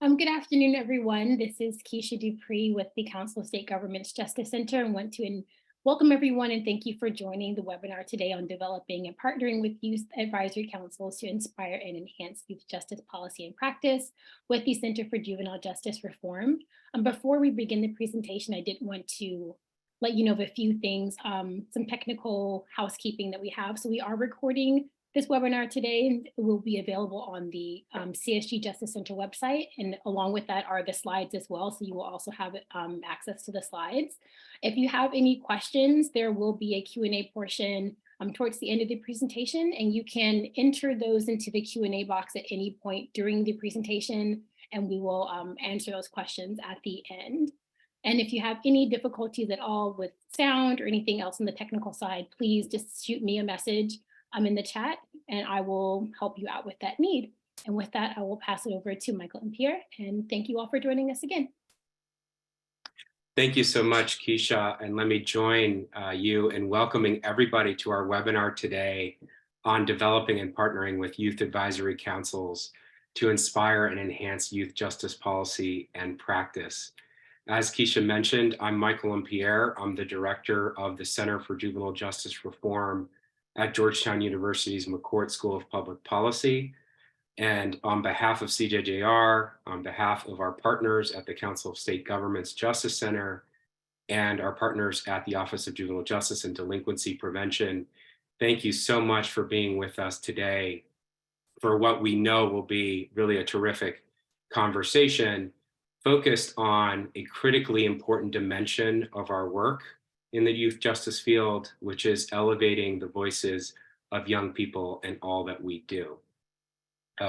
Good afternoon, everyone. This is Keisha Dupree with the Council of State Governments Justice Center and want to welcome everyone and thank you for joining the webinar today on developing and partnering with youth advisory councils to inspire and enhance youth justice policy and practice with the Center for Juvenile Justice Reform. Before we begin the presentation, I did want to let you know of a few things, some technical housekeeping that we have. So we are recording this webinar today, and it will be available on the CSG Justice Center website, and along with that are the slides as well, so you will also have access to the slides. If you have any questions, there will be a Q&A portion towards the end of the presentation, and you can enter those into the Q&A box at any point during the presentation, and we will answer those questions at the end. And if you have any difficulties at all with sound or anything else on the technical side, please just shoot me a message in the chat and I will help you out with that need. And with that, I will pass it over to Michael and Pierre, and thank you all for joining us again. Thank you so much, Keisha, and let me join you in welcoming everybody to our webinar today on developing and partnering with youth advisory councils to inspire and enhance youth justice policy and practice. As Keisha mentioned, I'm Michael and Pierre. I'm the director of the Center for Juvenile Justice Reform at Georgetown University's McCourt School of Public Policy. And on behalf of CJJR, on behalf of our partners at the Council of State Governments Justice Center and our partners at the Office of Juvenile Justice and Delinquency Prevention, thank you so much for being with us today for what we know will be really a terrific conversation focused on a critically important dimension of our work in the youth justice field, which is elevating the voices of young people in all that we do.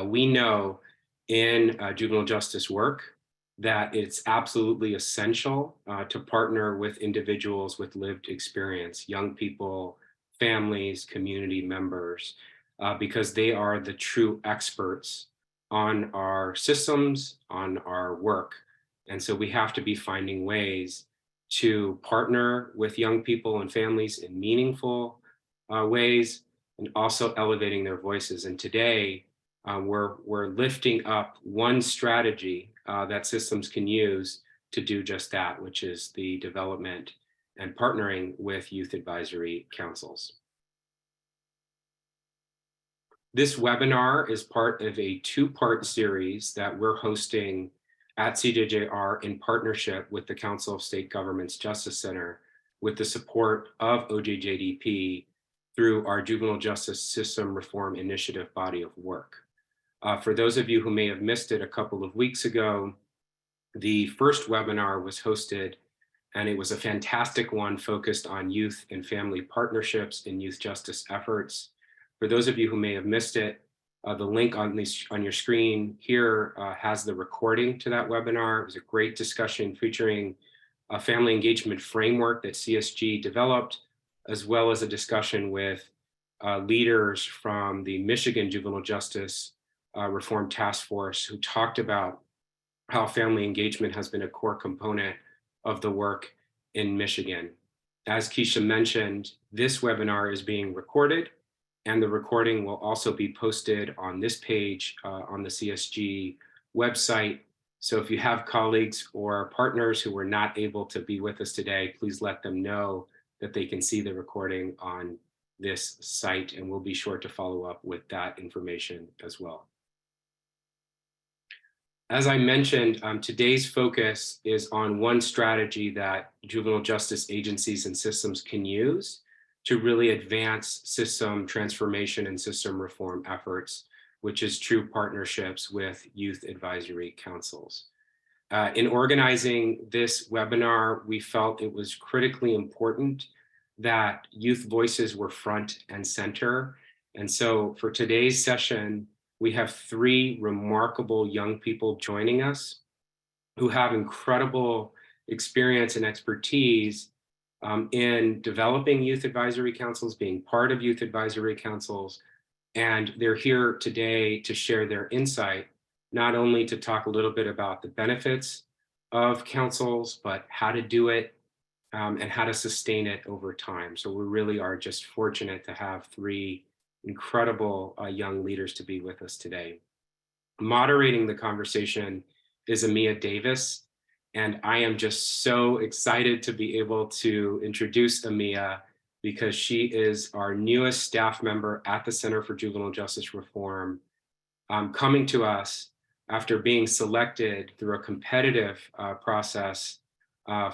We know in juvenile justice work that it's absolutely essential to partner with individuals with lived experience, young people, families, community members, because they are the true experts on our systems, on our work. And so we have to be finding ways to partner with young people and families in meaningful ways, and also elevating their voices. And today, we're lifting up one strategy that systems can use to do just that, which is the development and partnering with youth advisory councils. This webinar is part of a two-part series that we're hosting at CJJR in partnership with the Council of State Governments Justice Center with the support of OJJDP through our Juvenile Justice System Reform Initiative body of work. For those of you who may have missed it a couple of weeks ago, the first webinar was hosted and it was a fantastic one focused on youth and family partnerships and youth justice efforts. For those of you who may have missed it, the link on your screen here has the recording to that webinar. It was a great discussion featuring a family engagement framework that CSG developed, as well as a discussion with leaders from the Michigan Juvenile Justice Reform Task Force who talked about how family engagement has been a core component of the work in Michigan. As Keisha mentioned, this webinar is being recorded, and the recording will also be posted on this page on the CSG website. So if you have colleagues or partners who were not able to be with us today, please let them know that they can see the recording on this site, and we'll be sure to follow up with that information as well. As I mentioned, today's focus is on one strategy that juvenile justice agencies and systems can use to really advance system transformation and system reform efforts, which is true partnerships with youth advisory councils. In organizing this webinar, we felt it was critically important that youth voices were front and center. And so for today's session, we have three remarkable young people joining us who have incredible experience and expertise in developing youth advisory councils, being part of youth advisory councils, and they're here today to share their insight, not only to talk a little bit about the benefits of councils, but how to do it and how to sustain it over time. So we really are just fortunate to have three incredible young leaders to be with us today. Moderating the conversation is Amia Davis. And I am just so excited to be able to introduce Amia because she is our newest staff member at the Center for Juvenile Justice Reform, coming to us after being selected through a competitive process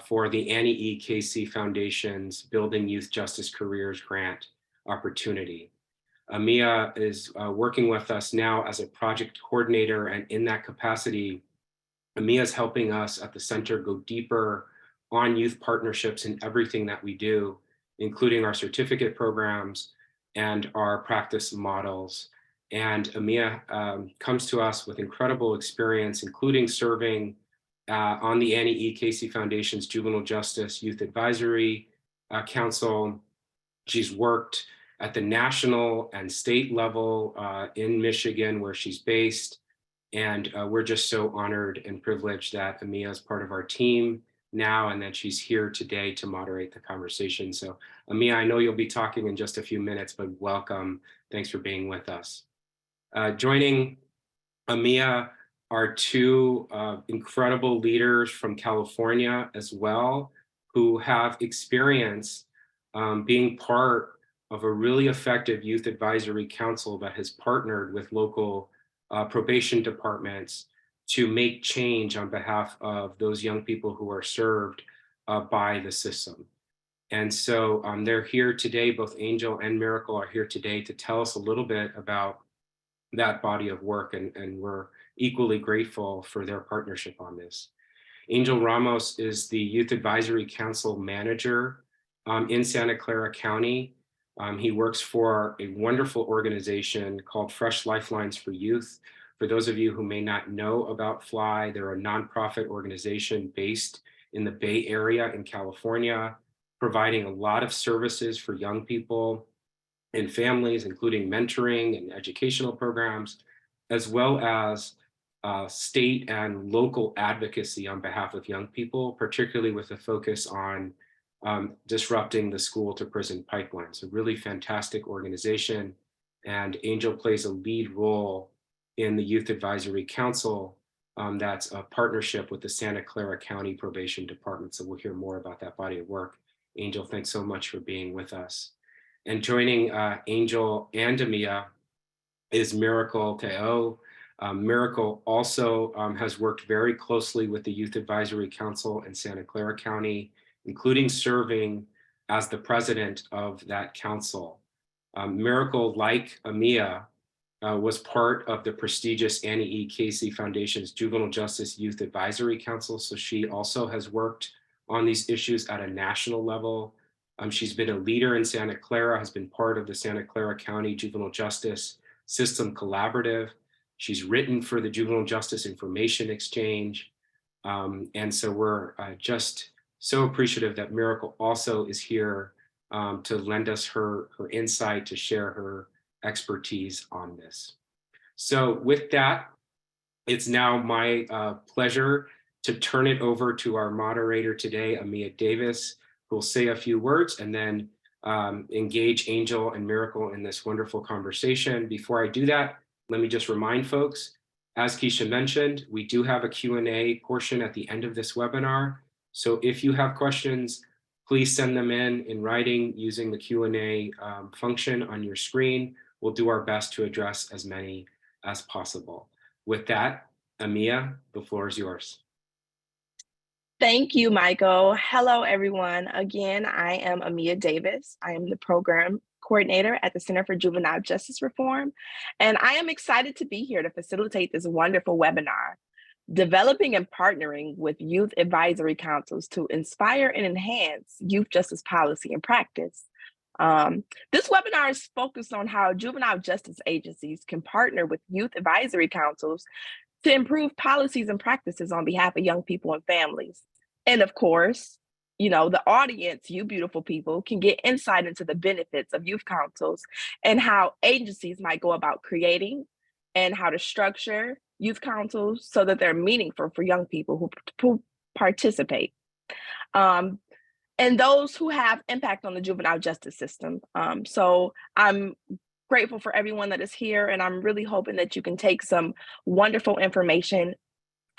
for the Annie E. Casey Foundation's Building Youth Justice Careers Grant opportunity. Amia is working with us now as a project coordinator, and in that capacity, Amia is helping us at the center go deeper on youth partnerships in everything that we do, including our certificate programs and our practice models. And Amia comes to us with incredible experience, including serving on the Annie E. Casey Foundation's Juvenile Justice Youth Advisory Council. She's worked at the national and state level in Michigan, where she's based. And we're just so honored and privileged that Amia is part of our team now and that she's here today to moderate the conversation. So Amia, I know you'll be talking in just a few minutes, but welcome. Thanks for being with us. Joining Amia are two incredible leaders from California as well, who have experience being part of a really effective youth advisory council that has partnered with local probation departments to make change on behalf of those young people who are served by the system. And so they're here today, both Angel and Miracle are here today to tell us a little bit about that body of work, and we're equally grateful for their partnership on this. Angel Ramos is the Youth Advisory Council Manager in Santa Clara County. He works for a wonderful organization called Fresh Lifelines for Youth. For those of you who may not know about FLY, they're a nonprofit organization based in the Bay Area in California, providing a lot of services for young people and families, including mentoring and educational programs, as well as state and local advocacy on behalf of young people, particularly with a focus on disrupting the school to prison pipeline. It's a really fantastic organization, and Angel plays a lead role in the Youth Advisory Council that's a partnership with the Santa Clara County Probation Department. So we'll hear more about that body of work. Angel, thanks so much for being with us. And joining Angel and Amia is Miracle Teo. Miracle also has worked very closely with the Youth Advisory Council in Santa Clara County, including serving as the president of that council. Miracle, like Amia, was part of the prestigious Annie E. Casey Foundation's Juvenile Justice Youth Advisory Council, so she also has worked on these issues at a national level. She's been a leader in Santa Clara, has been part of the Santa Clara County Juvenile Justice System Collaborative. She's written for the Juvenile Justice Information Exchange. And so we're just so appreciative that Miracle also is here to lend us her insight, to share her expertise on this. So with that, it's now my pleasure to turn it over to our moderator today, Amia Davis, who will say a few words and then engage Angel and Miracle in this wonderful conversation. Before I do that, let me just remind folks, as Keisha mentioned, we do have a Q&A portion at the end of this webinar. So if you have questions, please send them in writing using the Q&A function on your screen. We'll do our best to address as many as possible. With that, Amia, the floor is yours. Thank you, Michael. Hello, everyone. Again, I am Amia Davis. I am the program coordinator at the Center for Juvenile Justice Reform, and I am excited to be here to facilitate this wonderful webinar, Developing and Partnering with Youth Advisory Councils to Inspire and Enhance Youth Justice Policy and Practice. This webinar is focused on how juvenile justice agencies can partner with youth advisory councils to improve policies and practices on behalf of young people and families. And of course, you know, the audience, you beautiful people, can get insight into the benefits of youth councils and how agencies might go about creating and how to structure youth councils so that they're meaningful for young people who participate. And those who have impact on the juvenile justice system. So I'm grateful for everyone that is here, and I'm really hoping that you can take some wonderful information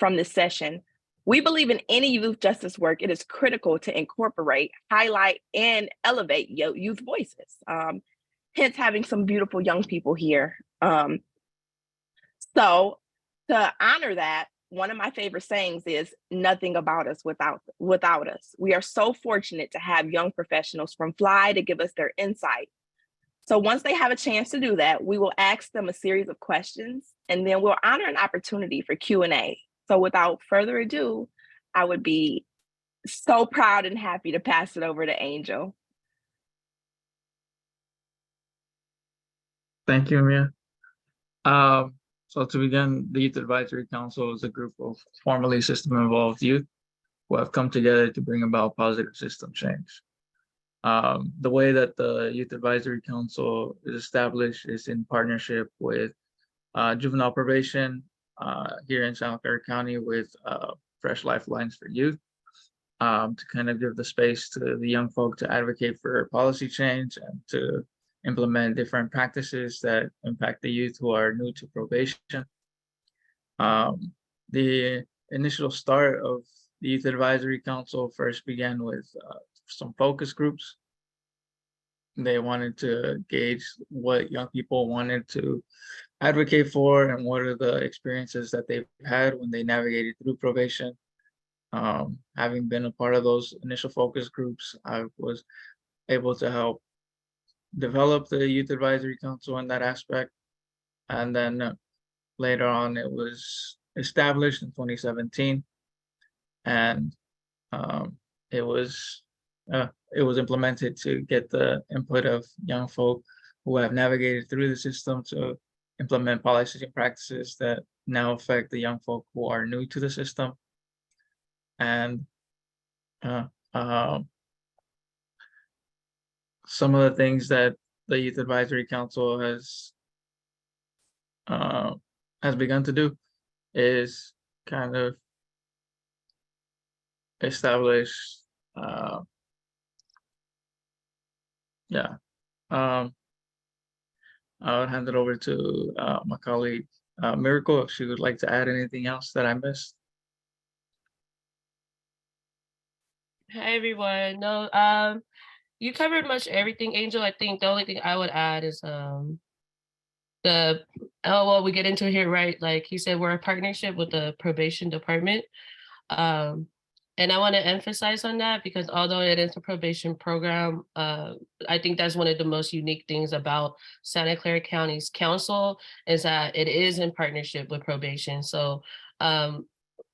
from this session. We believe in any youth justice work, it is critical to incorporate, highlight, and elevate youth voices. Hence having some beautiful young people here. So to honor that, one of my favorite sayings is nothing about us without us. We are so fortunate to have young professionals from Fly to give us their insight. So once they have a chance to do that, we will ask them a series of questions, and then we'll honor an opportunity for Q&A. So without further ado, I would be so proud and happy to pass it over to Angel. Thank you, Mia. So to begin, the Youth Advisory Council is a group of formerly system-involved youth who have come together to bring about positive system change. The way that the Youth Advisory Council is established is in partnership with juvenile probation here in Santa Clara County with Fresh Lifelines for Youth to kind of give the space to the young folk to advocate for policy change and to implement different practices that impact the youth who are new to probation. The initial start of the Youth Advisory Council first began with some focus groups. They wanted to gauge what young people wanted to advocate for and what are the experiences that they've had when they navigated through probation. Having been a part of those initial focus groups, I was able to help develop the Youth Advisory Council in that aspect. And then later on, it was established in 2017. And it was implemented to get the input of young folk who have navigated through the system to implement policies and practices that now affect the young folk who are new to the system. And some of the things that the Youth Advisory Council has begun to do is kind of establish, I'll hand it over to my colleague Miracle if she would like to add anything else that I missed. Hi everyone. No, you covered much everything, Angel. I think the only thing I would add is we get into it here, right? Like he said, we're a partnership with the probation department. And I want to emphasize on that because although it is a probation program, I think that's one of the most unique things about Santa Clara County's council is that it is in partnership with probation. So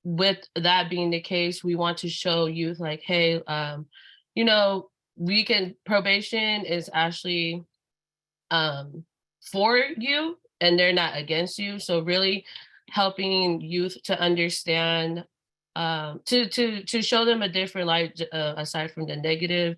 with that being the case, we want to show youth like, hey, probation is actually for you and they're not against you. So really helping youth to understand, to show them a different light aside from the negative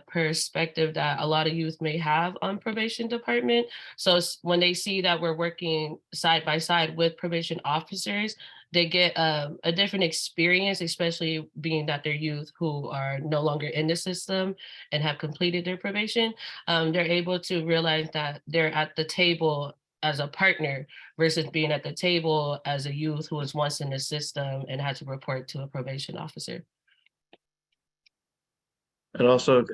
perspective that a lot of youth may have on probation department. So when they see that we're working side by side with probation officers, they get a different experience, especially being that they're youth who are no longer in the system and have completed their probation. They're able to realize that they're at the table as a partner versus being at the table as a youth who was once in the system and had to report to a probation officer. It also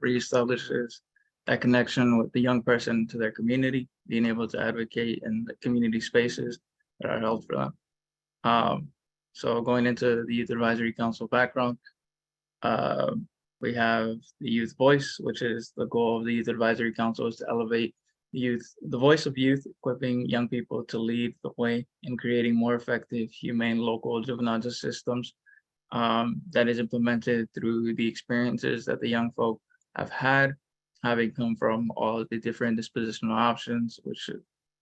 reestablishes that connection with the young person to their community, being able to advocate in the community spaces that are held for them. So going into the Youth Advisory Council background, we have the youth voice, which is the goal of the Youth Advisory Council is to elevate the voice of youth, equipping young people to lead the way in creating more effective, humane, local juvenile justice systems that is implemented through the experiences that the young folk have had, having come from all the different dispositional options, which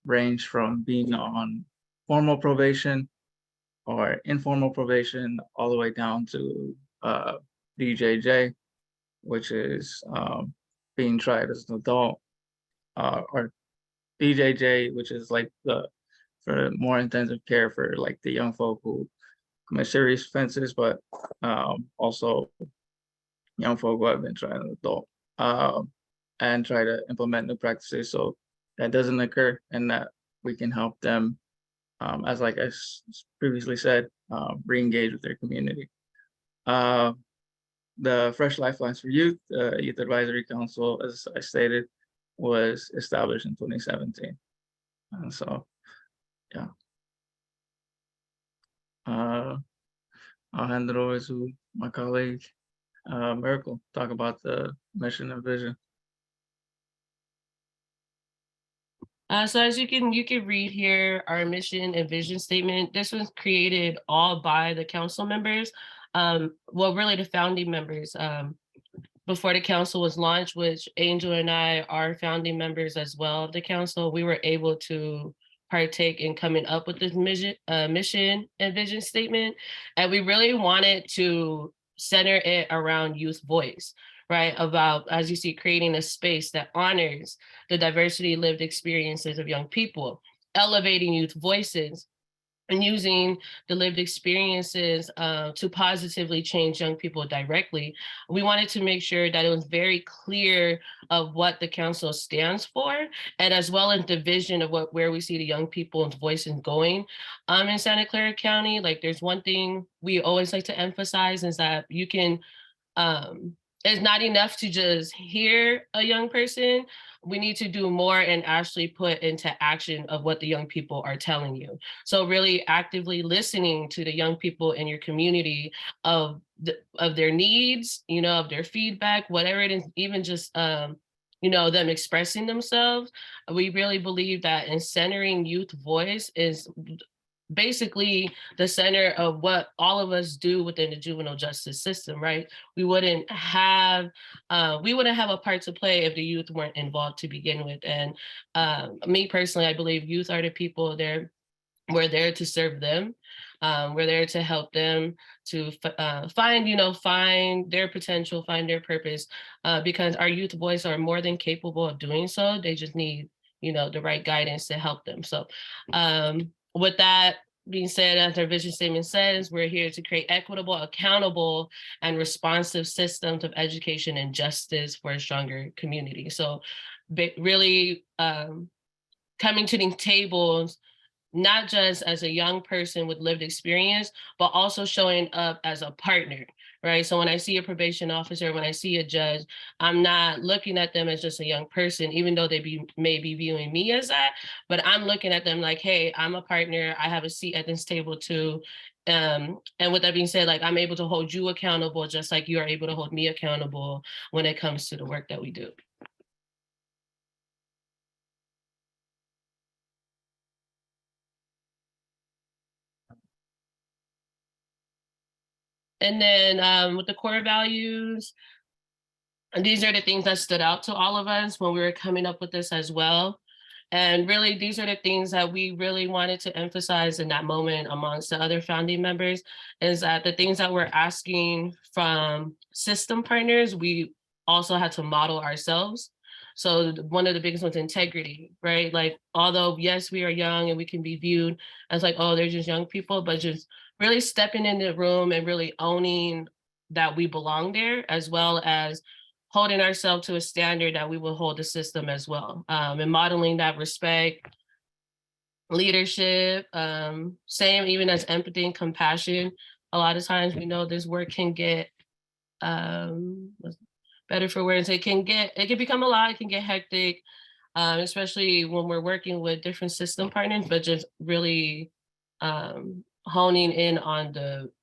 range from being on formal probation or informal probation, all the way down to DJJ, which is being tried as an adult, or DJJ, which is like for more intensive care for like the young folk who commit serious offenses, but also young folk who have been tried as an adult, and try to implement new practices so that doesn't occur and that we can help them as like I previously said, re-engage with their community. The Fresh Lifelines for Youth, Youth Advisory Council, as I stated, was established in 2017. And so, yeah. I'll hand it over to my colleague, Miracle, talk about the mission and vision. So as you can read here, our mission and vision statement, this was created all by the council members. Well, really the founding members. Before the council was launched, which Angel and I are founding members as well of the council, we were able to partake in coming up with this mission and vision statement. And we really wanted to center it around youth voice, right? About, as you see, creating a space that honors the diversity lived experiences of young people, elevating youth voices, and using the lived experiences to positively change young people directly. We wanted to make sure that it was very clear of what the council stands for, and as well as the vision of where we see the young people's voices going in Santa Clara County. Like, there's one thing we always like to emphasize is that you can, it's not enough to just hear a young person. We need to do more and actually put into action of what the young people are telling you. So really actively listening to the young people in your community of their needs, of their feedback, whatever it is, even just them expressing themselves. We really believe that in centering youth voice is basically the center of what all of us do within the juvenile justice system, right? We wouldn't have a part to play if the youth weren't involved to begin with. And me personally, I believe youth are the people we're there to serve them. We're there to help them to find their potential, find their purpose, because our youth voice are more than capable of doing so. They just need, the right guidance to help them. So with that being said, as our vision statement says, we're here to create equitable, accountable, and responsive systems of education and justice for a stronger community. So really coming to these tables, not just as a young person with lived experience, but also showing up as a partner, right? So when I see a probation officer, when I see a judge, I'm not looking at them as just a young person, even though they may be viewing me as that, but I'm looking at them like, hey, I'm a partner. I have a seat at this table too. And with that being said, like, I'm able to hold you accountable, just like you are able to hold me accountable when it comes to the work that we do. And then with the core values, and these are the things that stood out to all of us when we were coming up with this as well. And really, these are the things that we really wanted to emphasize in that moment amongst the other founding members, is that the things that we're asking from system partners, we also had to model ourselves. So one of the biggest ones, integrity, right? Like, although, yes, we are young and we can be viewed as like, oh, they're just young people, but just really stepping in the room and really owning that we belong there, as well as holding ourselves to a standard that we will hold the system as well, and modeling that respect, leadership, same even as empathy and compassion. A lot of times we know this work can get better for words. It can become a lot. It can get hectic, especially when we're working with different system partners. But just really honing in on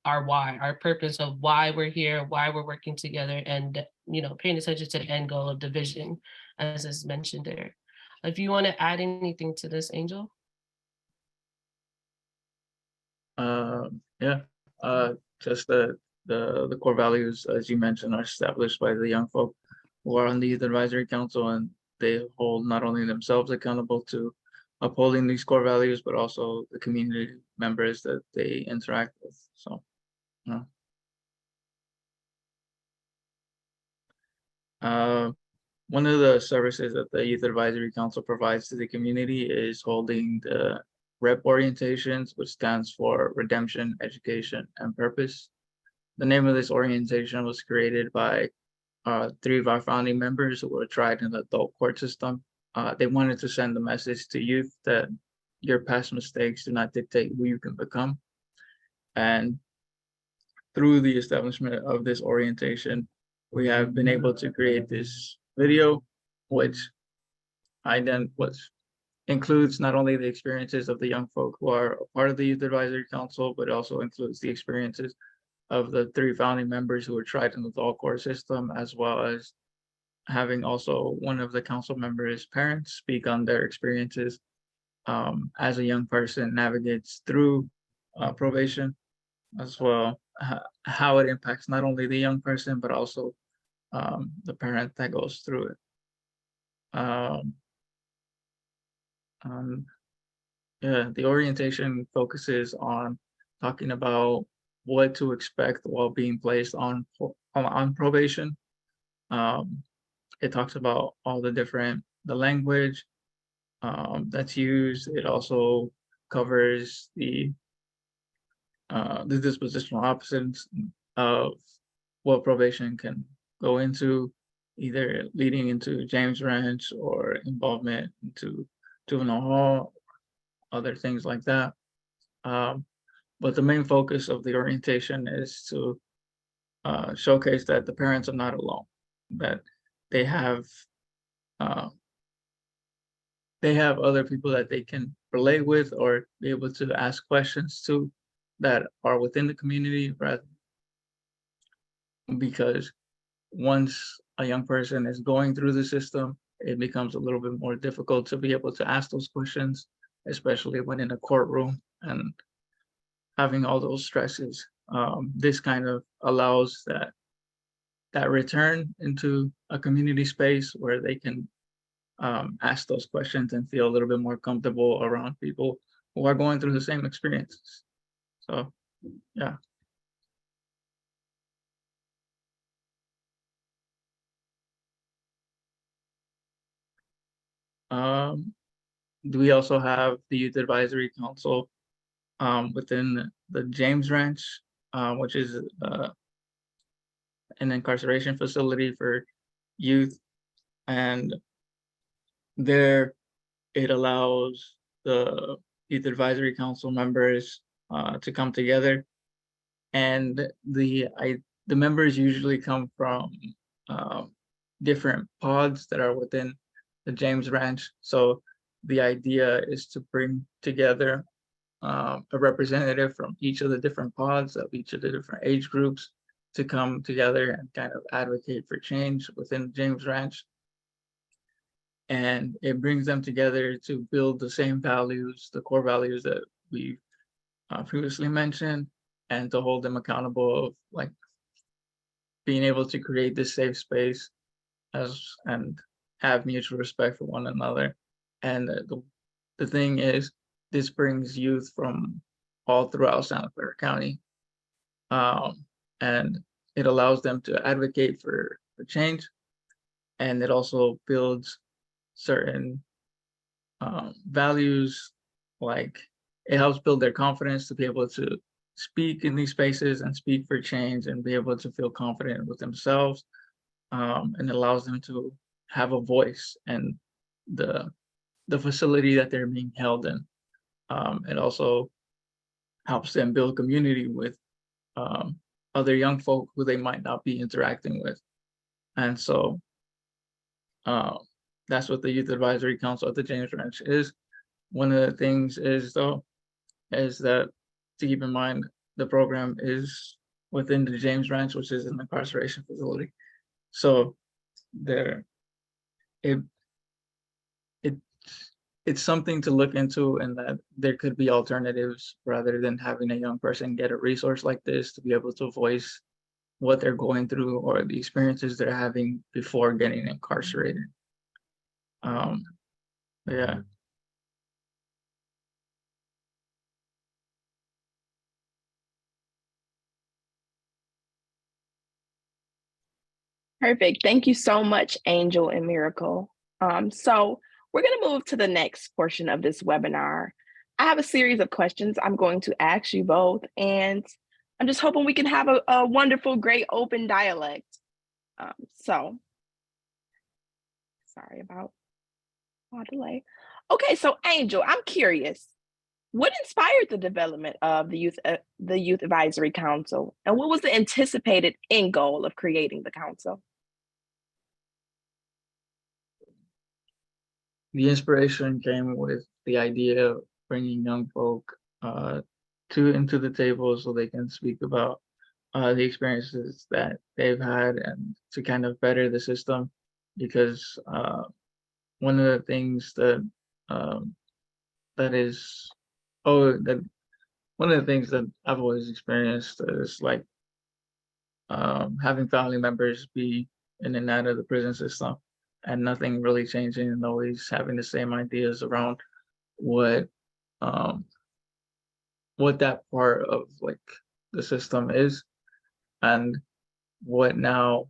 our why, our purpose of why we're here, why we're working together, and paying attention to the end goal of the vision, as is mentioned there. If you want to add anything to this, Angel. Yeah, just the core values, as you mentioned, are established by the young folk who are on the Youth Advisory Council, and they hold not only themselves accountable to upholding these core values, but also the community members that they interact with. So, one of the services that the Youth Advisory Council provides to the community is holding the REP orientations, which stands for Redemption, Education, and Purpose. The name of this orientation was created by 3 of our founding members who were tried in the adult court system. They wanted to send the message to youth that your past mistakes do not dictate who you can become. And through the establishment of this orientation, we have been able to create this video, which includes not only the experiences of the young folk who are a part of the Youth Advisory Council, but also includes the experiences of the 3 founding members who were tried in the adult court system, as well as having also one of the council members' parents speak on their experiences as a young person navigates through probation, as well how it impacts not only the young person, but also the parent that goes through it. Yeah, the orientation focuses on talking about what to expect while being placed on probation. It talks about all the language that's used. It also covers the dispositional opposites of what probation can go into, either leading into James Ranch or involvement into juvenile hall, other things like that. But the main focus of the orientation is to showcase that the parents are not alone, that they have other people that they can relate with or be able to ask questions to that are within the community, rather, because once a young person is going through the system, it becomes a little bit more difficult to be able to ask those questions, especially when in a courtroom and having all those stresses. This kind of allows that return into a community space where they can ask those questions and feel a little bit more comfortable around people who are going through the same experiences. So, yeah. We also have the Youth Advisory Council within the James Ranch, which is an incarceration facility for youth. And there it allows the Youth Advisory Council members to come together. And the members usually come from different pods that are within the James Ranch. So the idea is to bring together a representative from each of the different pods of each of the different age groups to come together and kind of advocate for change within James Ranch. And it brings them together to build the same values, the core values that we previously mentioned, and to hold them accountable of like being able to create this safe space and have mutual respect for one another. And the thing is, this brings youth from all throughout Santa Clara County. And it allows them to advocate for change. And it also builds certain values, like it helps build their confidence to be able to speak in these spaces and speak for change and be able to feel confident with themselves. And it allows them to have a voice and the facility that they're being held in. It also helps them build community with other young folk who they might not be interacting with. And so that's what the Youth Advisory Council at the James Ranch is. One of the things is that to keep in mind, the program is within the James Ranch, which is an incarceration facility. So it's something to look into, and that there could be alternatives rather than having a young person get a resource like this to be able to voice what they're going through or the experiences they're having before getting incarcerated. Yeah. Perfect. Thank you so much, Angel and Miracle. So we're going to move to the next portion of this webinar. I have a series of questions I'm going to ask you both, and I'm just hoping we can have a wonderful, great open dialect. So sorry about my delay. Okay, so Angel, I'm curious. What inspired the development of the Youth Advisory Council, and what was the anticipated end goal of creating the council? The inspiration came with the idea of bringing young folk into the table so they can speak about the experiences that they've had and to kind of better the system. Because one of the things um, that is that one of the things that I've always experienced is like having family members be in and out of the prison system and nothing really changing and always having the same ideas around what um what that part of like the system is, and what now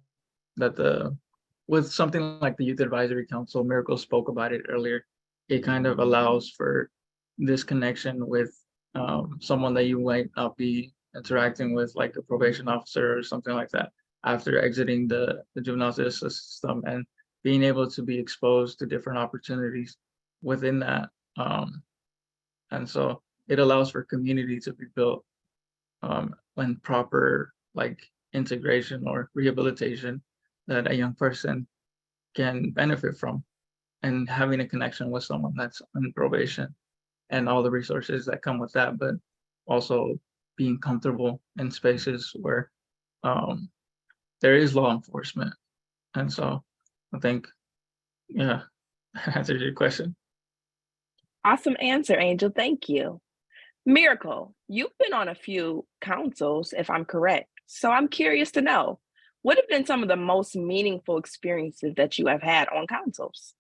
that the with something like the Youth Advisory Council, Miracle spoke about it earlier, it kind of allows for this connection with someone that you might not be interacting with, like a probation officer or something like that, after exiting the juvenile justice system and being able to be exposed to different opportunities within that. And so it allows for community to be built when proper like integration or rehabilitation that a young person can benefit from, and having a connection with someone that's on probation and all the resources that come with that, but also being comfortable in spaces where um, there is law enforcement. And so I think, yeah, that answers your question. Awesome answer, Angel. Thank you. Miracle, you've been on a few councils, if I'm correct. So I'm curious to know, what have been some of the most meaningful experiences that you have had on councils?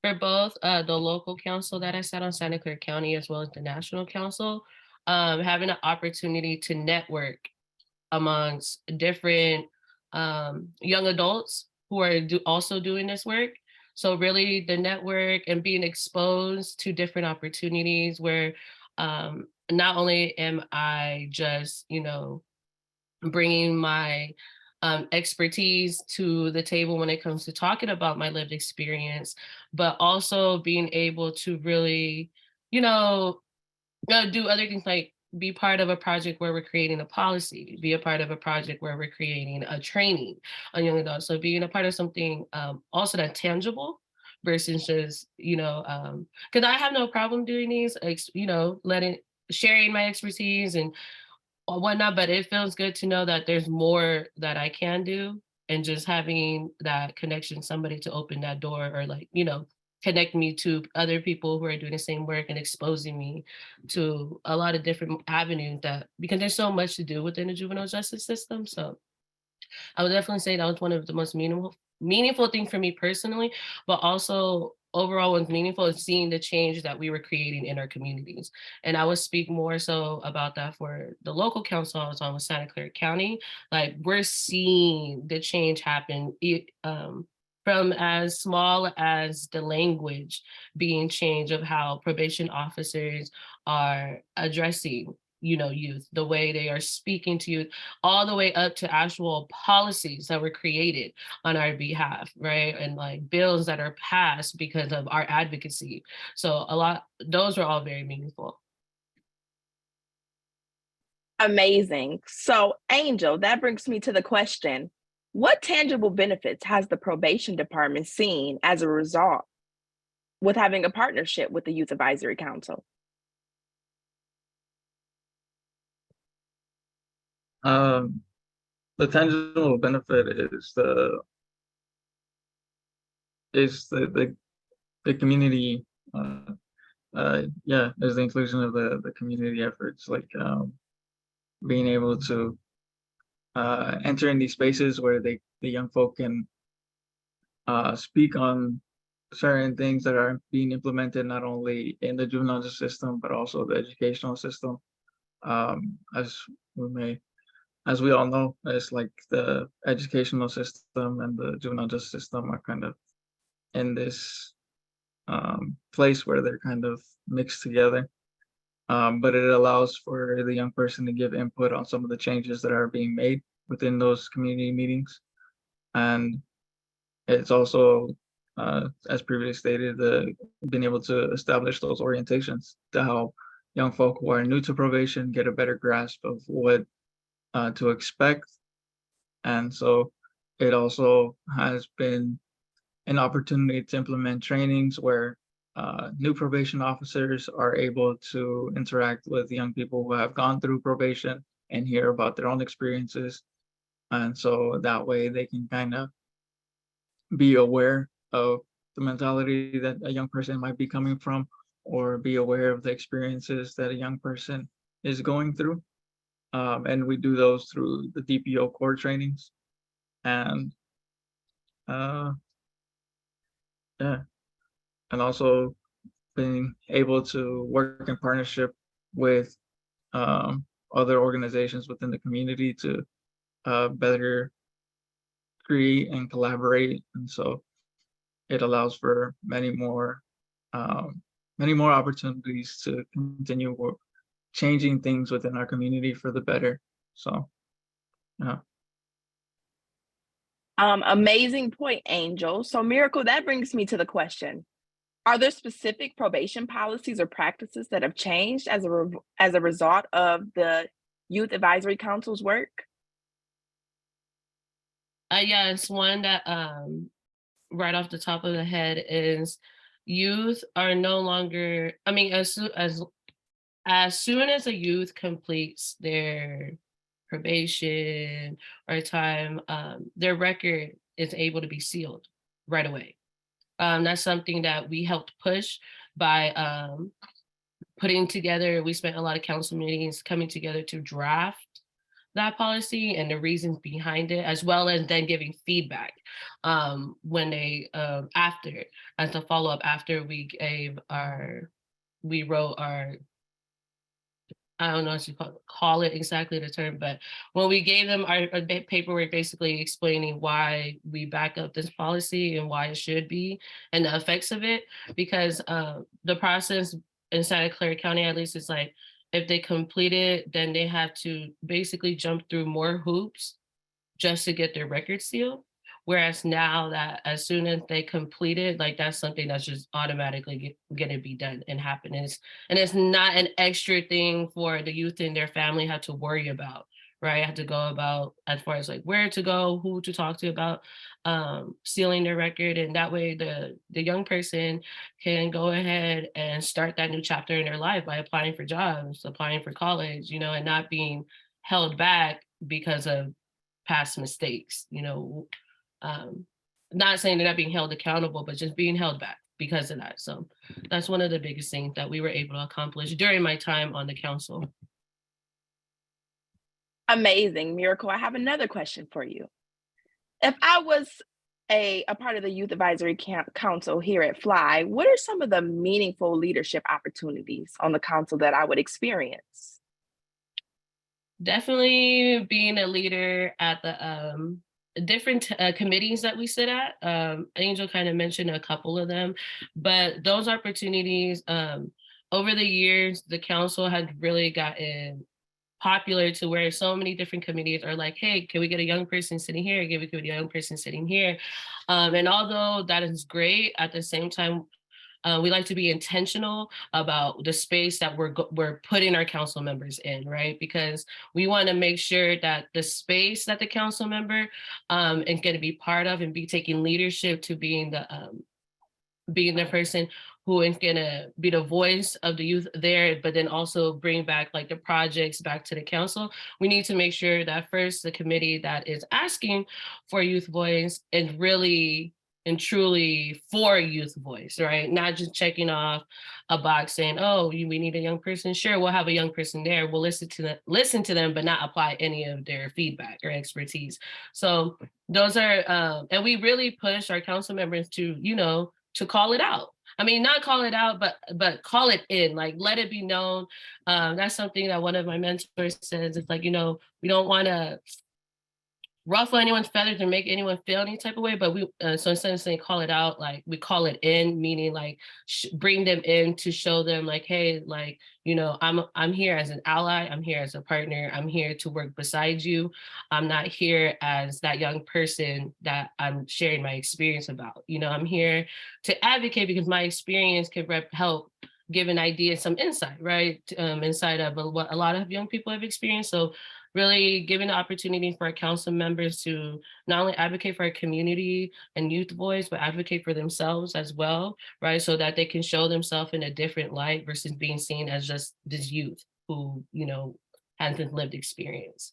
For both the local council that I sat on, Santa Clara County, as well as the national council, having an opportunity to network amongst different young adults who are also doing this work. So really the network and being exposed to different opportunities where not only am I just, bringing my expertise to the table when it comes to talking about my lived experience, but also being able to really, you know, do other things like be part of a project where we're creating a policy, be a part of a project where we're creating a training on young adults. So being a part of something also that's tangible versus just, because I have no problem doing these, sharing my expertise and or whatnot, but it feels good to know that there's more that I can do, and just having that connection, somebody to open that door or connect me to other people who are doing the same work and exposing me to a lot of different avenues that because there's so much to do within the juvenile justice system. So I would definitely say that was one of the most meaningful thing for me personally, but also overall what's meaningful is seeing the change that we were creating in our communities. And I would speak more so about that for the local council I was on with Santa Clara County. Like we're seeing the change happen. From as small as the language being changed of how probation officers are addressing youth, the way they are speaking to youth, all the way up to actual policies that were created on our behalf, right? And like bills that are passed because of our advocacy. So those are all very meaningful. Amazing. So, Angel, that brings me to the question, what tangible benefits has the probation department seen as a result with having a partnership with the Youth Advisory Council? The tangible benefit is the community. Is the inclusion of the community efforts, like being able to enter in these spaces where the young folk can speak on certain things that are being implemented not only in the juvenile justice system but also the educational system. As we may, as we all know, it's like the educational system and the juvenile justice system are kind of in this place where they're kind of mixed together. But it allows for the young person to give input on some of the changes that are being made within those community meetings. And it's also as previously stated, being able to establish those orientations to help young folk who are new to probation get a better grasp of what to expect. And so it also has been an opportunity to implement trainings where new probation officers are able to interact with young people who have gone through probation and hear about their own experiences. And so that way they can kind of be aware of the mentality that a young person might be coming from, or be aware of the experiences that a young person is going through. And we do those through the DPO core trainings. And uh, yeah, and also being able to work in partnership with other organizations within the community to better create and collaborate. And so it allows for many more opportunities to continue changing things within our community for the better. So, yeah. Amazing point, Angel. So Miracle, that brings me to the question. Are there specific probation policies or practices that have changed as a result of the Youth Advisory Council's work? Yeah, it's one that right off the top of the head is youth are no longer, I mean, as soon as a youth completes their probation or time, their record is able to be sealed right away. That's something that we helped push by putting together. We spent a lot of council meetings coming together to draft that policy and the reasons behind it, as well as then giving feedback when they after, as a follow-up after we wrote our, I don't know what you call it exactly the term, but when we gave them our paperwork basically explaining why we back up this policy and why it should be and the effects of it, because the process in Santa Clara County, at least, is like, if they complete it, then they have to basically jump through more hoops just to get their record sealed. Whereas now that as soon as they complete it, like that's something that's just automatically gonna be done and happen. And it's not an extra thing for the youth and their family have to worry about, right? Have to go about as far as like where to go, who to talk to about sealing their record. And that way the young person can go ahead and start that new chapter in their life by applying for jobs, applying for college, and not being held back because of past mistakes, not saying they're not being held accountable, but just being held back because of that. So that's one of the biggest things that we were able to accomplish during my time on the council. Amazing, Miracle. I have another question for you. If I was a part of the Youth Advisory Council here at FLY, what are some of the meaningful leadership opportunities on the council that I would experience? Definitely being a leader at the different committees that we sit at. Angel kind of mentioned a couple of them, but those opportunities, over the years, the council had really gotten popular to where so many different committees are like, hey, can we get a young person sitting here? Can we get a young person sitting here? And although that is great, at the same time, we like to be intentional about the space that we're putting our council members in, right? Because we want to make sure that the space that the council member is going to be part of and be taking leadership to being the person who is going to be the voice of the youth there, but then also bring back like the projects back to the council. We need to make sure that first the committee that is asking for youth voice is really and truly for youth voice, right? Not just checking off a box saying, oh, we need a young person. Sure, we'll have a young person there. We'll listen to them, but not apply any of their feedback or expertise. So those are, and we really push our council members to, to call it out. I mean, not call it out, but call it in, like let it be known. That's something that one of my mentors says. It's like, we don't want to ruffle anyone's feathers or make anyone feel any type of way, but we so instead of saying call it out, like we call it in, meaning like bring them in to show them like, hey, like, you know, I'm here as an ally, I'm here as a partner, I'm here to work beside you. I'm not here as that young person that I'm sharing my experience about. You know, I'm here to advocate because my experience can help give an idea, some insight, right? Inside of what a lot of young people have experienced. So really giving the opportunity for our council members to not only advocate for our community and youth voice, but advocate for themselves as well, right? So that they can show themselves in a different light versus being seen as just this youth who, you know, hasn't lived experience.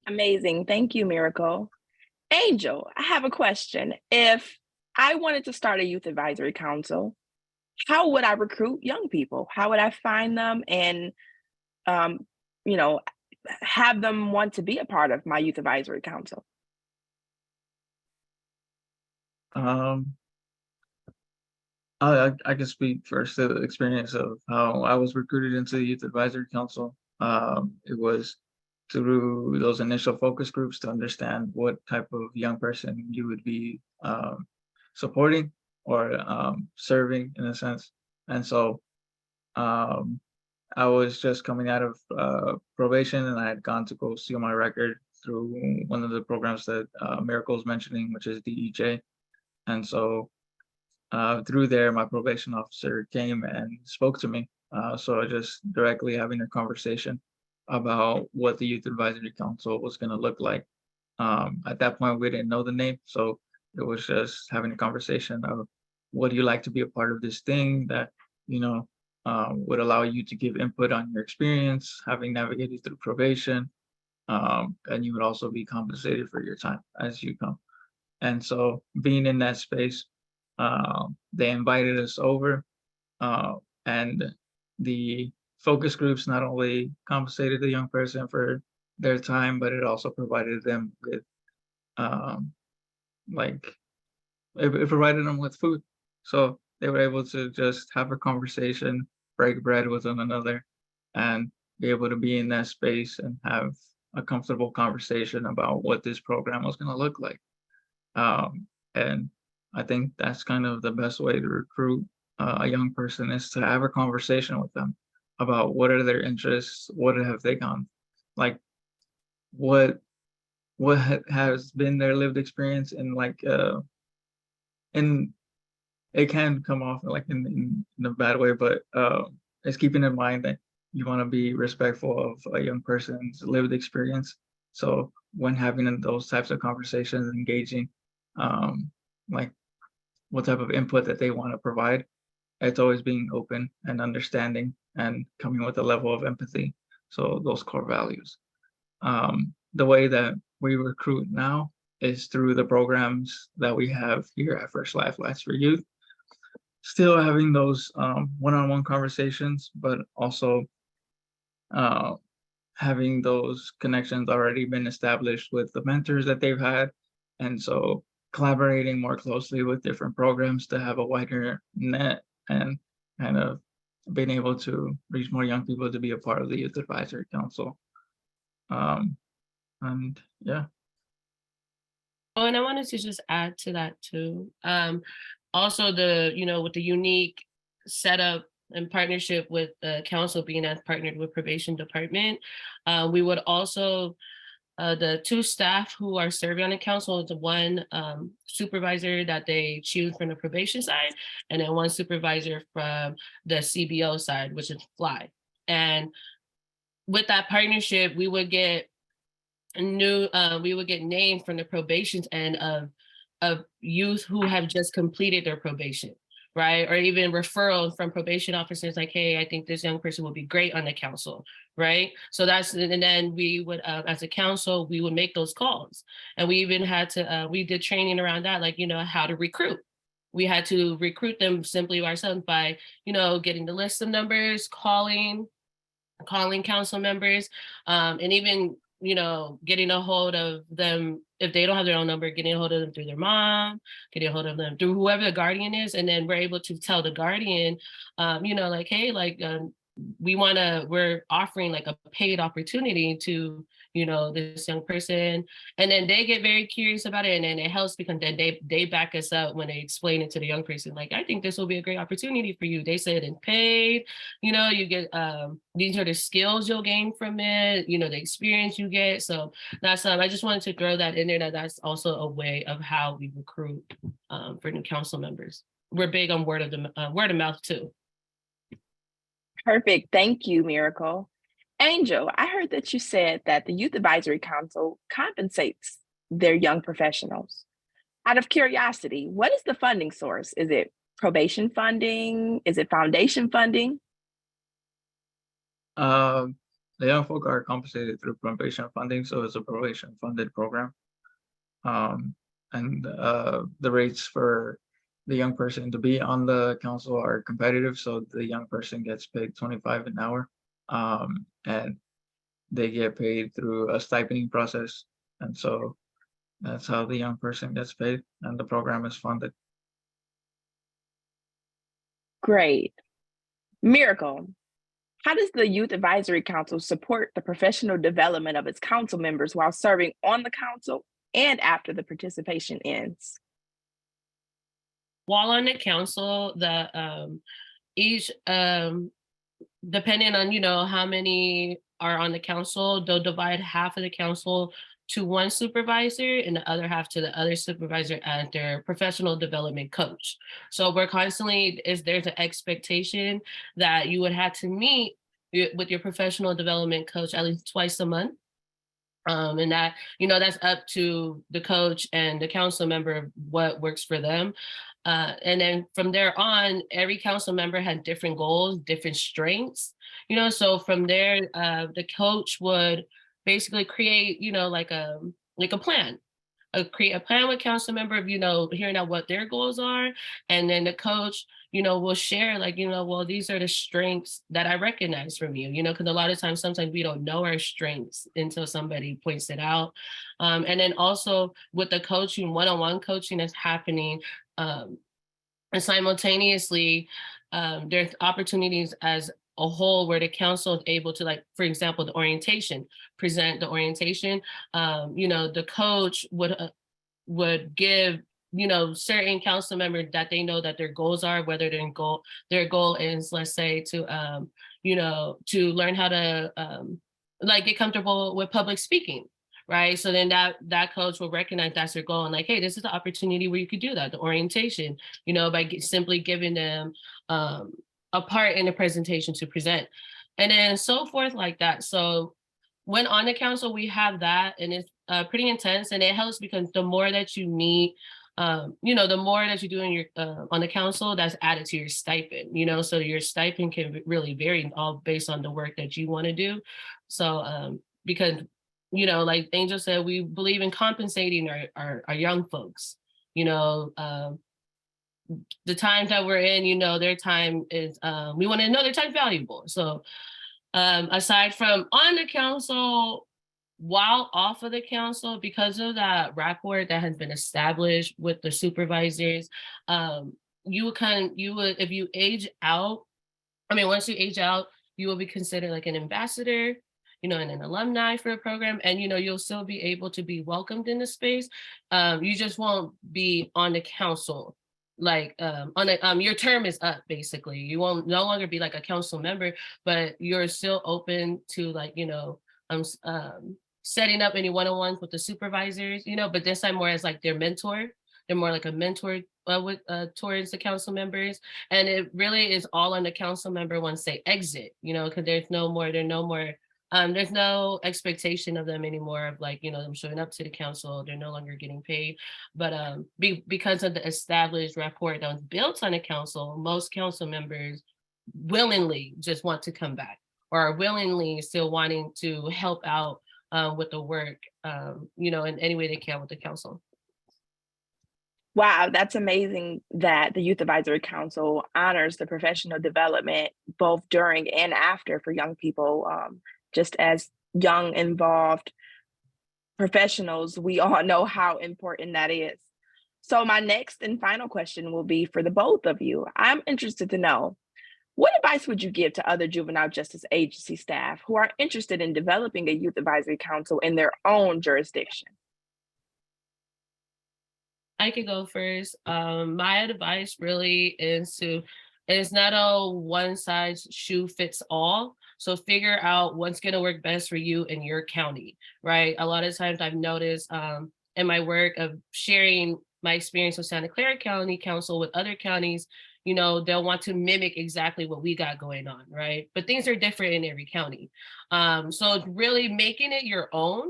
Amazing. Thank you, Miracle. Angel, I have a question. If I wanted to start a youth advisory council, how would I recruit young people? How would I find them and, um, you know, have them want to be a part of my youth advisory council? Um, I can speak first to the experience of how I was recruited into the Youth Advisory Council. It was through those initial focus groups to understand what type of young person you would be supporting or serving in a sense. And so um, I was just coming out of probation, and I had gone to go seal my record through one of the programs that Miracle's mentioning, which is DEJ. And so through there, my probation officer came and spoke to me. So just directly having a conversation about what the Youth Advisory Council was going to look like. At that point, we didn't know the name. So it was just having a conversation of what do you like to be a part of this thing that, you know, would allow you to give input on your experience, having navigated through probation. And you would also be compensated for your time as you come. And so being in that space, they invited us over, uh, and the focus groups not only compensated the young person for their time, but it also provided them with, um, like, it provided them with food. So they were able to just have a conversation, break bread with one another, and be able to be in that space and have a comfortable conversation about what this program was going to look like. And I think that's kind of the best way to recruit a young person is to have a conversation with them about what are their interests, what have they gone, like what has been their lived experience, and like and it can come off like in a bad way, but it's keeping in mind that you want to be respectful of a young person's lived experience. So when having those types of conversations, engaging, like what type of input that they want to provide, it's always being open and understanding and coming with a level of empathy. So those core values. The way that we recruit now is through the programs that we have here at First Life Lights for Youth. Still having those one-on-one conversations, but also having those connections already been established with the mentors that they've had. And so collaborating more closely with different programs to have a wider net and kind of being able to reach more young people to be a part of the Youth Advisory Council. And yeah. Oh, and I wanted to just add to that too. Also the, you know, with the unique setup and partnership with the council being as partnered with probation department, we would also the two staff who are serving on the council, the one supervisor that they choose from the probation side, and then one supervisor from the CBO side, which is Fly. And with that partnership, we would get names from the probation end of youth who have just completed their probation, right? Or even referrals from probation officers like, hey, I think this young person will be great on the council, right? So and then we would, as a council, we would make those calls. And we even had to, we did training around that, like, you know, how to recruit. We had to recruit them simply ourselves by, you know, getting the list of numbers, calling council members, and even, you know, getting a hold of them if they don't have their own number, getting a hold of them through their mom, getting a hold of them through whoever the guardian is. And then we're able to tell the guardian, you know, like, hey, like, we're offering like a paid opportunity to, this young person, and then they get very curious about it, and then it helps because then they back us up when they explain it to the young person, like, I think this will be a great opportunity for you. They said and paid, you get these are the skills you'll gain from it, the experience you get. So that's I just wanted to throw that in there, that's also a way of how we recruit for new council members. We're big on word of mouth too. Perfect. Thank you, Miracle. Angel, I heard that you said that the Youth Advisory Council compensates their young professionals. Out of curiosity, what is the funding source? Is it probation funding? Is it foundation funding? The young folk are compensated through probation funding, so it's a probation funded program. And the rates for the young person to be on the council are competitive, so the young person gets paid $25 an hour, and they get paid through a stipending process, and so that's how the young person gets paid, and the program is funded. Great. Miracle, how does the Youth Advisory Council support the professional development of its council members while serving on the council and after the participation ends? While on the council, each depending on how many are on the council, they'll divide half of the council to one supervisor and the other half to the other supervisor as their professional development coach. So we're constantly, there's an expectation that you would have to meet with your professional development coach at least twice a month. And that, that's up to the coach and the council member, what works for them. And then from there on, every council member had different goals, different strengths, so from there, the coach would basically create, like a plan, create a plan with council member of, hearing out what their goals are. And then the coach, will share like, well, these are the strengths that I recognize from you, because a lot of times, sometimes we don't know our strengths until somebody points it out. And then also with the coaching, one-on-one coaching is happening. And simultaneously, there's opportunities as a whole where the council is able to, like, for example, the orientation, present the orientation. The coach would give, certain council members that they know that their goals are, whether their goal is, let's say, to learn how to get comfortable with public speaking. Right. So then that coach will recognize that's their goal and like, hey, this is the opportunity where you could do that, the orientation, by simply giving them a part in the presentation to present, and then so forth like that. So when on the council, we have that, and it's pretty intense, and it helps because the more that you meet, the more that you do in your on the council, that's added to your stipend, so your stipend can really vary all based on the work that you want to do. So because like Angel said, we believe in compensating our young folks. The times that we're in, their time is, we want to know their time's valuable. So aside from on the council, while off of the council, because of that rapport that has been established with the supervisors, you would, if you age out, once you age out, you will be considered like an ambassador, and an alumni for a program, and you'll still be able to be welcomed in the space. You just won't be on the council, like your term is up. Basically, you won't no longer be like a council member, but you're still open to setting up any one-on-ones with the supervisors, but this time more as like their mentor. They're more like a mentor towards the council members, and it really is all on the council member once they exit, because there's no expectation of them anymore of them showing up to the council. They're no longer getting paid. But because of the established rapport that was built on the council, most council members willingly just want to come back, or are willingly still wanting to help out with the work, in any way they can with the council. Wow, that's amazing that the Youth Advisory Council honors the professional development both during and after for young people. Just as young, involved professionals, we all know how important that is. So my next and final question will be for the both of you. I'm interested to know, What advice would you give to other juvenile justice agency staff who are interested in developing a youth advisory council in their own jurisdiction? I could go first. My advice really is it's not a one size shoe fits all. So figure out what's going to work best for you in your county, right? A lot of times I've noticed in my work of sharing my experience with Santa Clara County Council with other counties, they'll want to mimic exactly what we got going on, right? But things are different in every county. So it's really making it your own,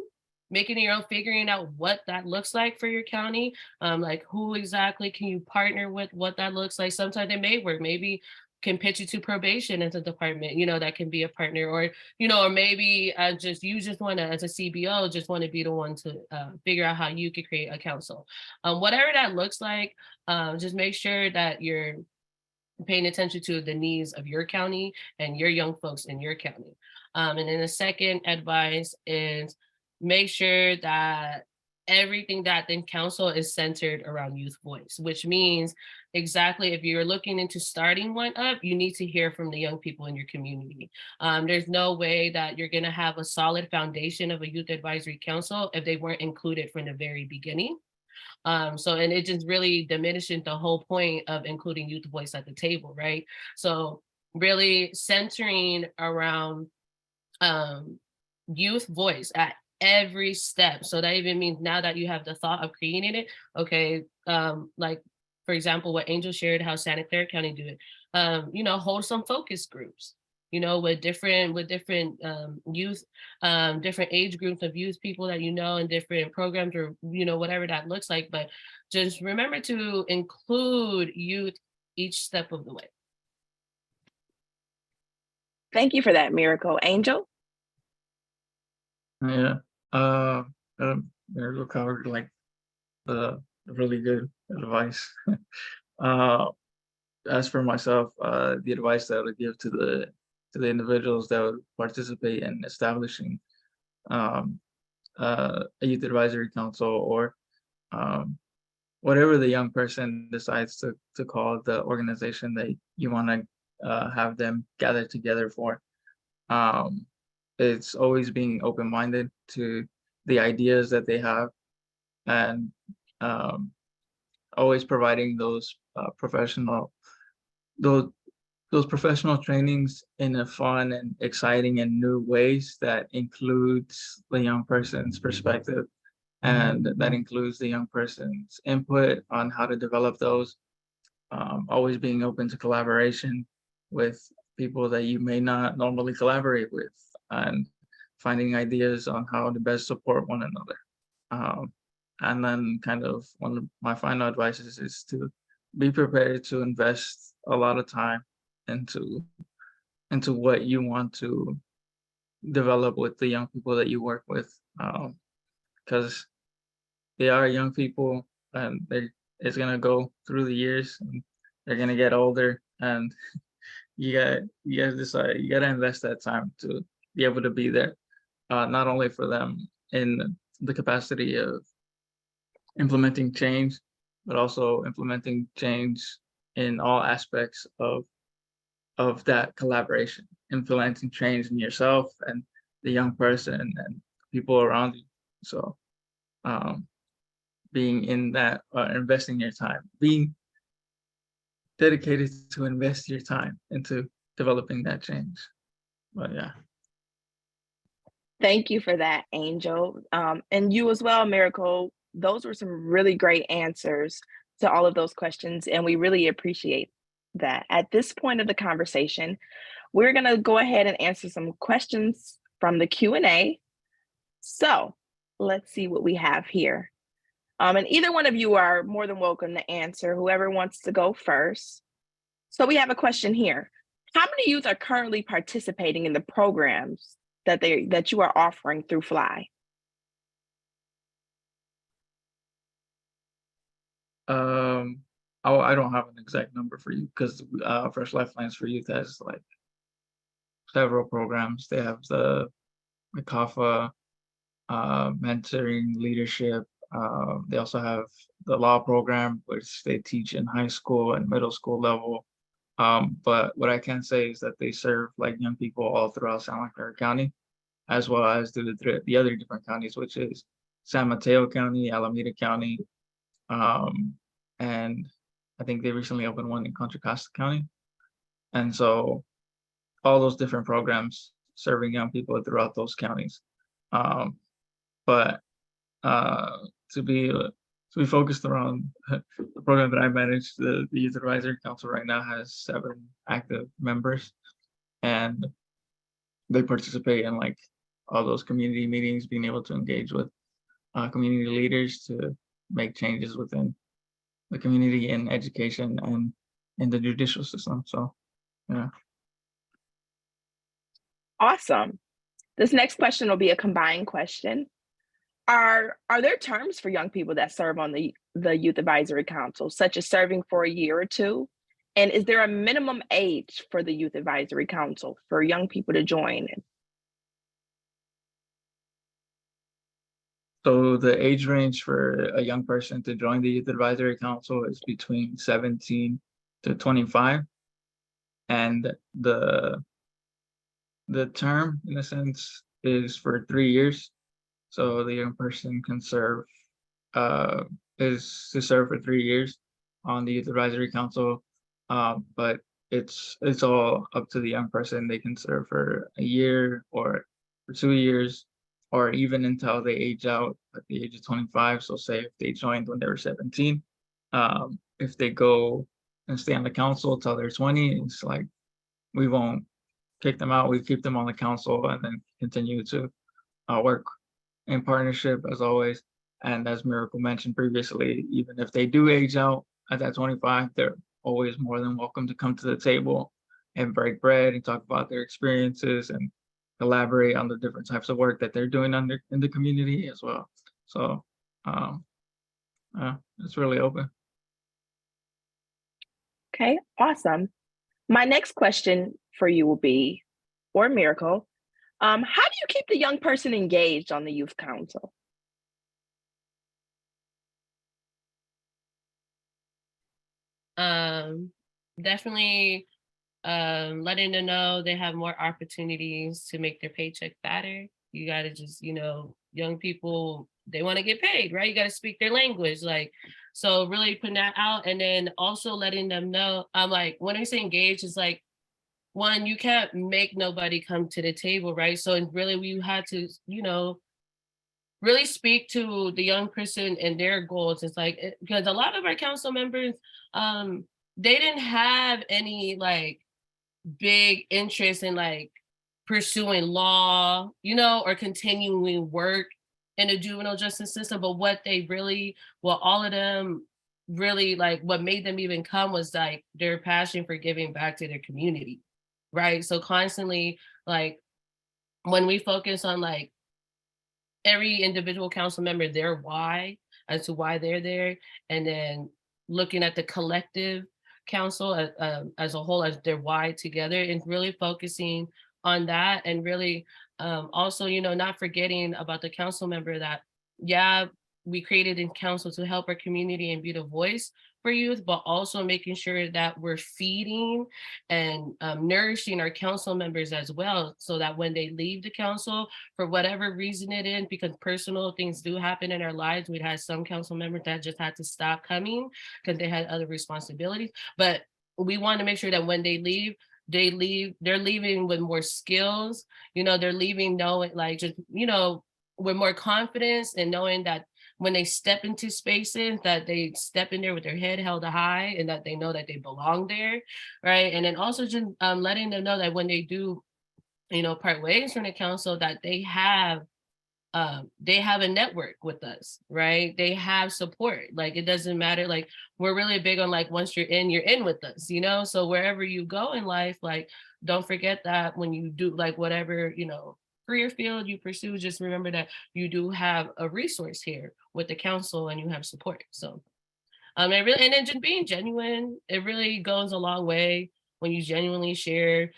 figuring out what that looks like for your county, like who exactly can you partner with, what that looks like. Sometimes it may work, maybe can pitch you to probation as a department, that can be a partner, or, or maybe you just want to, as a CBO, just want to be the one to figure out how you could create a council. Whatever that looks like, just make sure that you're paying attention to the needs of your county and your young folks in your county. And then the second advice is make sure that everything that then council is centered around youth voice, which means exactly if you're looking into starting one up, you need to hear from the young people in your community. There's no way that you're going to have a solid foundation of a youth advisory council if they weren't included from the very beginning. And it just really diminishes the whole point of including youth voice at the table, right? So really centering around youth voice at every step. So that even means now that you have the thought of creating it, okay, like for example, what Angel shared, how Santa Clara County do it, hold some focus groups, with different youth, different age groups of youth people that and different programs, or whatever that looks like. But just remember to include youth each step of the way. Thank you for that, Miracle. Angel? Yeah. Miracle covered like the really good advice. As for myself, the advice that I would give to the individuals that would participate in establishing a youth advisory council, or whatever the young person decides to call the organization that you want to have them gather together for. It's always being open-minded to the ideas that they have, and always providing those professional trainings in a fun and exciting and new ways that includes the young person's perspective, and that includes the young person's input on how to develop those. Always being open to collaboration with people that you may not normally collaborate with, and finding ideas on how to best support one another. And then kind of one of my final advices is to be prepared to invest a lot of time into what you want to develop with the young people that you work with, because they are young people, and it's gonna go through the years, and they're gonna get older, and you gotta decide, you gotta invest that time to be able to be there, not only for them in the capacity of implementing change, but also implementing change in all aspects of that collaboration, implementing change in yourself and the young person and people around you. So being in that, investing your time, being dedicated to invest your time into developing that change. But yeah. Thank you for that, Angel. And you as well, Miracle. Those were some really great answers to all of those questions, and we really appreciate that. At this point of the conversation, we're going to go ahead and answer some questions from the Q&A. So let's see what we have here. And either one of you are more than welcome to answer, whoever wants to go first. So we have a question here. How many youth are currently participating in the programs that you are offering through FLY? I don't have an exact number for you, because Fresh Lifelines for Youth has like several programs. They have the CAFA, mentoring leadership. They also have the law program, which they teach in high school and middle school level. But what I can say is that they serve like young people all throughout San Clara County, as well as the other different counties, which is San Mateo County, Alameda County, and I think they recently opened one in Contra Costa County. And so all those different programs serving young people throughout those counties. Um, but to be focused around the program that I manage, the Youth Advisory Council right now has 7 active members, and they participate in like all those community meetings, being able to engage with community leaders to make changes within the community in education and in the judicial system. So, yeah. Awesome. This next question will be a combined question. Are there terms for young people that serve on the Youth Advisory Council, such as serving for a year or two? And is there a minimum age for the Youth Advisory Council for young people to join? So the age range for a young person to join the Youth Advisory Council is between 17 to 25. And the term, in a sense, is for 3 years. So the young person can serve, is to serve for 3 years on the Youth Advisory Council. But it's all up to the young person. They can serve for a year or for 2 years, or even until they age out at the age of 25. So say if they joined when they were 17, if they go and stay on the council till they're 20, it's like we won't kick them out. We keep them on the council and then continue to work in partnership as always. And as Miracle mentioned previously, even if they do age out at that 25, they're always more than welcome to come to the table and break bread and talk about their experiences and collaborate on the different types of work that they're doing in the community as well. So it's really open. Okay, awesome. My next question for you will be, or Miracle, how do you keep the young person engaged on the Youth Council? Definitely letting them know they have more opportunities to make their paycheck fatter. You got to just, young people, they want to get paid, right? You got to speak their language. Like, so really putting that out, and then also letting them know, like, when I say engage, is like, one, you can't make nobody come to the table, right? So really we had to, really speak to the young person and their goals. It's like, because a lot of our council members, they didn't have any like big interest in like pursuing law, or continuing work in the juvenile justice system. But all of them really like what made them even come was like their passion for giving back to their community. Right. So constantly, like when we focus on like every individual council member, their why as to why they're there, and then looking at the collective council as a whole, as their why together, and really focusing on that, and really also, not forgetting about the council member that, yeah, we created in council to help our community and be the voice for youth, but also making sure that we're feeding and nourishing our council members as well, so that when they leave the council, for whatever reason it is, because personal things do happen in our lives. We'd had some council members that just had to stop coming because they had other responsibilities. But we want to make sure that when they leave, they're leaving with more skills, they're leaving knowing, like, just, with more confidence, and knowing that when they step into spaces, that they step in there with their head held high, and that they know that they belong there, right? And then also just letting them know that when they do, part ways from the council, that they have a network with us, right? They have support. Like, it doesn't matter. Like, we're really big on like, once you're in with us, so wherever you go in life, like, don't forget that when you do like whatever, career field you pursue, just remember that you do have a resource here with the council, and you have support. So and then just being genuine, it really goes a long way when you genuinely share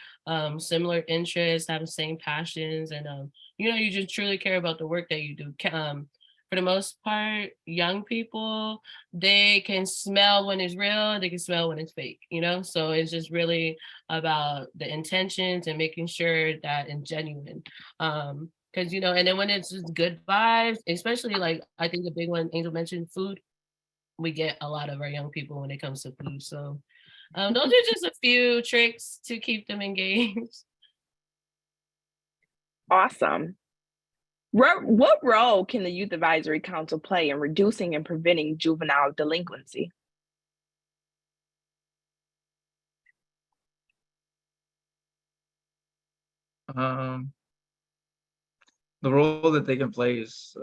similar interests, have the same passions, and you just truly care about the work that you do. for the most part, young people, they can smell when it's real, they can smell when it's fake, you know? So it's just really about the intentions and making sure that it's genuine. Because, you know, and then when it's just good vibes, especially like, I think the big one, Angel mentioned food, we get a lot of our young people when it comes to food. So those are just a few tricks to keep them engaged. Awesome. What role can the Youth Advisory Council play in reducing and preventing juvenile delinquency? Um, the role that they can play is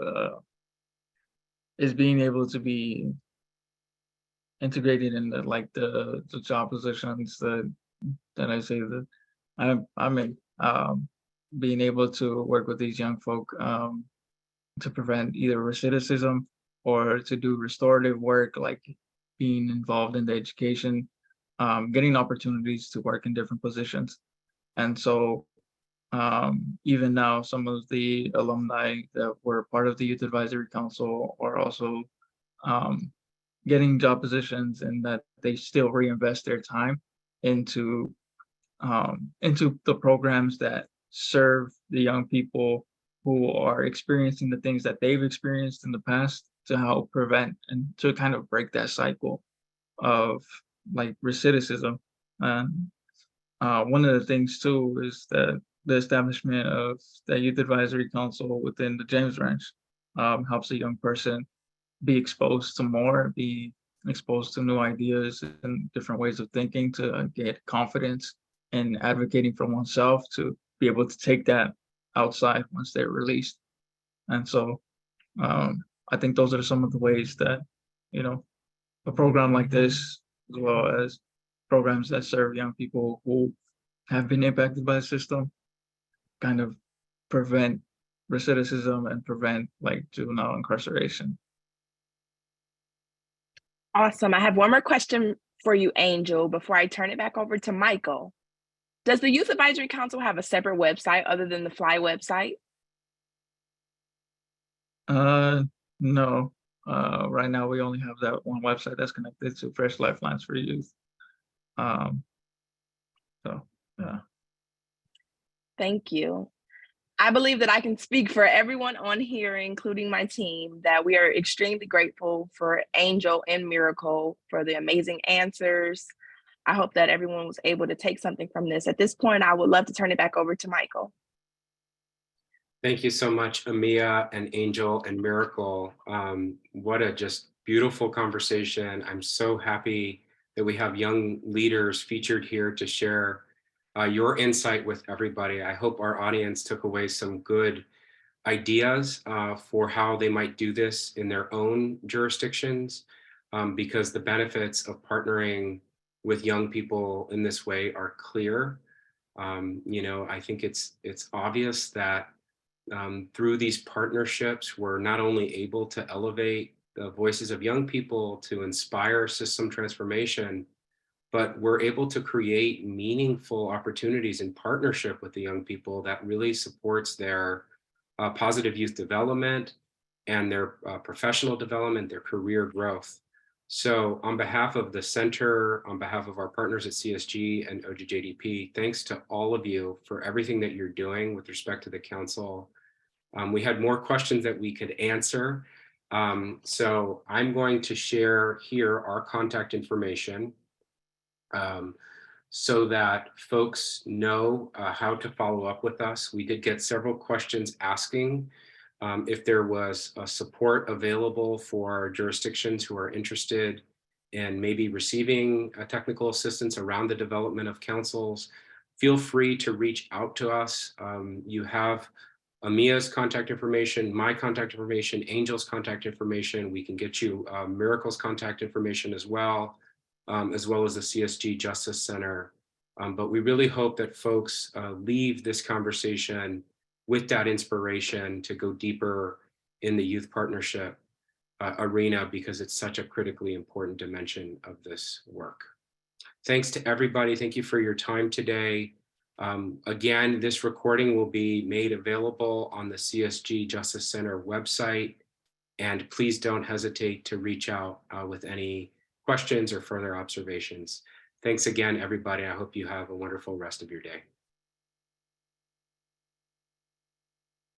being able to be integrated in the job positions that I say that I'm in. Being able to work with these young folk to prevent either recidivism or to do restorative work, like being involved in the education, getting opportunities to work in different positions. And so even now, some of the alumni that were part of the Youth Advisory Council are also um, getting job positions, and that they still reinvest their time into the programs that serve the young people who are experiencing the things that they've experienced in the past, to help prevent and to kind of break that cycle of like recidivism. And one of the things too is that the establishment of the Youth Advisory Council within the James Ranch helps a young person be exposed to more, be exposed to new ideas and different ways of thinking, to get confidence in advocating for oneself, to be able to take that outside once they're released. And so I think those are some of the ways that, you know, a program like this, as well as programs that serve young people who have been impacted by the system, kind of prevent recidivism and prevent like juvenile incarceration. Awesome. I have one more question for you, Angel, before I turn it back over to Michael. Does the Youth Advisory Council have a separate website other than the Fly website? No. Right now we only have that one website that's connected to Fresh Lifelines for Youth. Um, so yeah. Thank you. I believe that I can speak for everyone on here, including my team, that we are extremely grateful for Angel and Miracle for the amazing answers. I hope that everyone was able to take something from this. At this point, I would love to turn it back over to Michael. Thank you so much, Amia and Angel and Miracle. What a just beautiful conversation. I'm so happy that we have young leaders featured here to share your insight with everybody. I hope our audience took away some good ideas for how they might do this in their own jurisdictions, because the benefits of partnering with young people in this way are clear. You know, I think it's obvious that through these partnerships, we're not only able to elevate the voices of young people to inspire system transformation, but we're able to create meaningful opportunities in partnership with the young people that really supports their positive youth development and their professional development, their career growth. So on behalf of the center, on behalf of our partners at CSG and OGJDP, thanks to all of you for everything that you're doing with respect to the council. We had more questions that we could answer. So I'm going to share here our contact information so that folks know how to follow up with us. We did get several questions asking if there was support available for jurisdictions who are interested in maybe receiving technical assistance around the development of councils. Feel free to reach out to us. You have Amia's contact information, my contact information, Angel's contact information. We can get you Miracle's contact information as well as the CSG Justice Center. But we really hope that folks leave this conversation with that inspiration to go deeper in the youth partnership arena, because it's such a critically important dimension of this work. Thanks to everybody. Thank you for your time today. Again, this recording will be made available on the CSG Justice Center website. And please don't hesitate to reach out with any questions or further observations. Thanks again, everybody. I hope you have a wonderful rest of your day.